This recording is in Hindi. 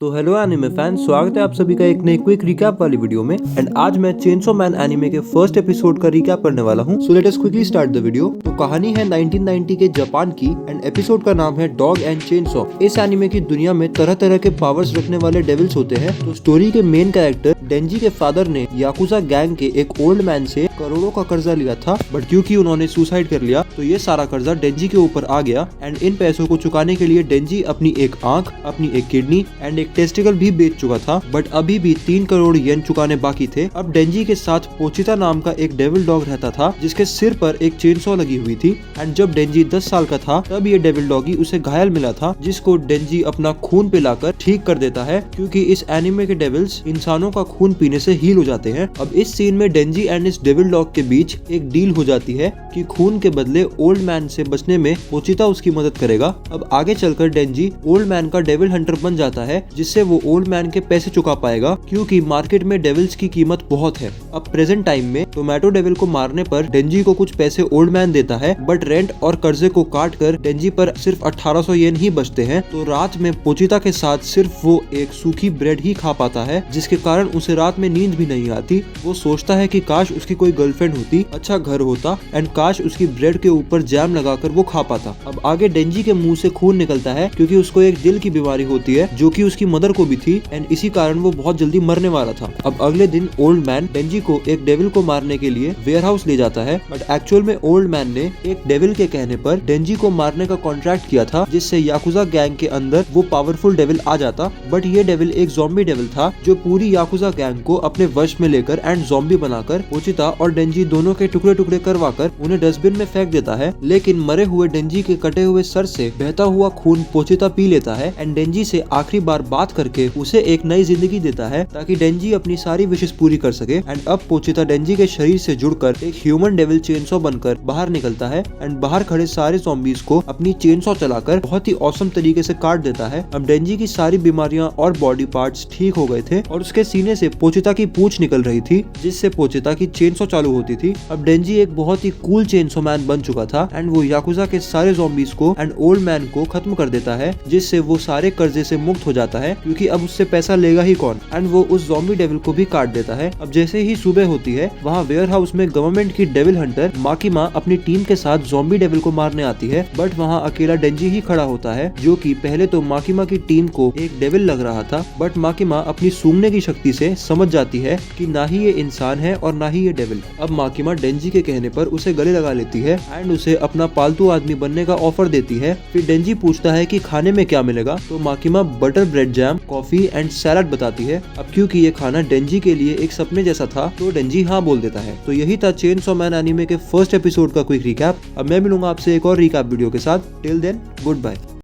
तो हेलो एनिमे फैन, स्वागत है आप सभी का एक नई क्विक रिकैप वाली वीडियो में। एंड आज मैं चेनसो मैन एनिमे के फर्स्ट एपिसोड का रिकैप करने वाला हूं। So let us quickly start the video. तो कहानी है 1990 के जापान की एंड एपिसोड का नाम है डॉग एंड चेनसॉ। इस एनिमे की दुनिया में तरह तरह के पावर्स रखने वाले डेविल्स होते हैं। तो स्टोरी के मेन कैरेक्टर डेंजी के फादर ने याकुजा गैंग के एक ओल्ड मैन से करोड़ों का कर्जा लिया था, बट क्योंकि उन्होंने सुसाइड कर लिया तो ये सारा कर्जा डेंजी के ऊपर आ गया। एंड इन पैसों को चुकाने के लिए डेंजी अपनी एक आंख, अपनी एक किडनी एंड एक टेस्टिकल भी बेच चुका था, बट अभी भी 3 करोड़ येन चुकाने बाकी थे। अब डेंजी के साथ पोचिता नाम का एक डेविल डॉग रहता था जिसके सिर पर एक चेनसॉ लगी हुई थी। एंड जब डेंजी 10 साल का था तब ये डेविल डॉगी उसे घायल मिला था, जिसको डेंजी अपना खून पिलाकर ठीक कर देता है, क्योंकि इस एनिमे के डेविल्स इंसानों का खून पीने से हील हो जाते हैं। अब इस सीन में डेंजी एंड इस डेविल डॉग के बीच एक डील हो जाती है कि खून के बदले ओल्ड मैन से बचने में पोचिता उसकी मदद करेगा। अब आगे चलकर डेंजी ओल्ड मैन का डेविल हंटर बन जाता है, जिससे वो ओल्ड मैन के पैसे चुका पाएगा, क्योंकि मार्केट में डेविल्स की कीमत बहुत है। अब प्रेजेंट टाइम में टोमेटो डेविल को मारने पर डेंजी को कुछ पैसे ओल्ड मैन देता है, बट रेंट और कर्जे को काट कर डेंजी पर सिर्फ 1800 येन ही बचते हैं। तो रात में पोचिता के साथ सिर्फ वो एक सूखी ब्रेड ही खा पाता है, जिसके कारण उसे रात में नींद भी नहीं आती। वो सोचता है कि काश उसकी कोई गर्लफ्रेंड होती, अच्छा घर होता एंड काश उसकी ब्रेड के ऊपर जैम लगाकर वो खा पाता। अब आगे डेंजी के मुंह से खून निकलता है, क्योंकि उसको एक दिल की बीमारी होती है जो कि उसकी मदर को भी थी एंड इसी कारण वो बहुत जल्दी मरने वाला था। अब अगले दिन ओल्ड मैन डेंजी को एक डेविल को मारने के लिए वेयर हाउस ले जाता है, बट एक्चुअल में ओल्ड मैन ने एक डेविल के कहने पर डेंजी को मारने का कॉन्ट्रैक्ट किया था, जिससे याकुजा गैंग के अंदर वो पावरफुल डेविल आ जाता। बट ये डेविल एक ज़ॉम्बी डेविल था जो पूरी याकुजा गैंग को अपने वश में लेकर एंड ज़ॉम्बी बनाकर पोचिता और डेंजी दोनों के टुकड़े टुकड़े करवाकर उन्हें डस्टबिन में फेंक देता है। लेकिन मरे हुए डेंजी के कटे हुए सर से बहता हुआ खून पोचिता पी लेता है एंड डेंजी से आखिरी बार बात करके उसे एक नई जिंदगी देता है, ताकि डेंजी अपनी सारी विशेष पूरी कर सके। एंड अब पोचिता डेंजी के शरीर से जुड़कर एक ह्यूमन डेविल चेनसॉ बनकर बाहर निकलता है एंड बाहर खड़े सारे ज़ॉम्बीज को अपनी चेनसॉ चलाकर बहुत ही औसम तरीके से काट देता है। अब डेंजी की सारी बीमारियां और बॉडी पार्ट्स ठीक हो गए थे और उसके सीने से पोचिता की पूंछ निकल रही थी, जिससे पोचिता की चेनसॉ चालू होती थी। अब डेंजी एक बहुत ही कूल चेनसॉ मैन बन चुका था एंड वो याकुजा के सारे ज़ॉम्बीज को एंड ओल्ड मैन को खत्म कर देता है, जिससे वो सारे कर्जे से मुक्त हो जाता है, क्योंकि अब उससे पैसा लेगा ही कौन। एंड वो उस ज़ॉम्बी डेविल को भी काट देता है। अब जैसे ही सुबह होती है, वहाँ वेयर हाउस में गवर्नमेंट की डेविल हंटर माकिमा अपनी टीम के साथ ज़ॉम्बी डेविल को मारने आती है, बट वहाँ अकेला डेंजी ही खड़ा होता है, जो कि पहले तो माकिमा की टीम को एक डेविल लग रहा था, बट माकिमा अपनी सूंघने की शक्ति से समझ जाती है कि ना ही ये इंसान है और ना ही ये डेविल। अब माकिमा डेंजी के कहने पर उसे गले लगा लेती है एंड उसे अपना पालतू आदमी बनने का ऑफर देती है। फिर डेंजी पूछता है कि खाने में क्या मिलेगा, तो Makima butter bread jam, coffee and salad बताती है। अब क्योंकि ये खाना डेंजी के लिए एक सपने जैसा था, तो डेंजी हाँ बोल देता है। तो यही था चेनसॉ मैन एनीमे के फर्स्ट एपिसोड का क्विक रिकैप। अब मैं मिलूंगा आपसे एक और रिकैप वीडियो के साथ। Till then, good bye.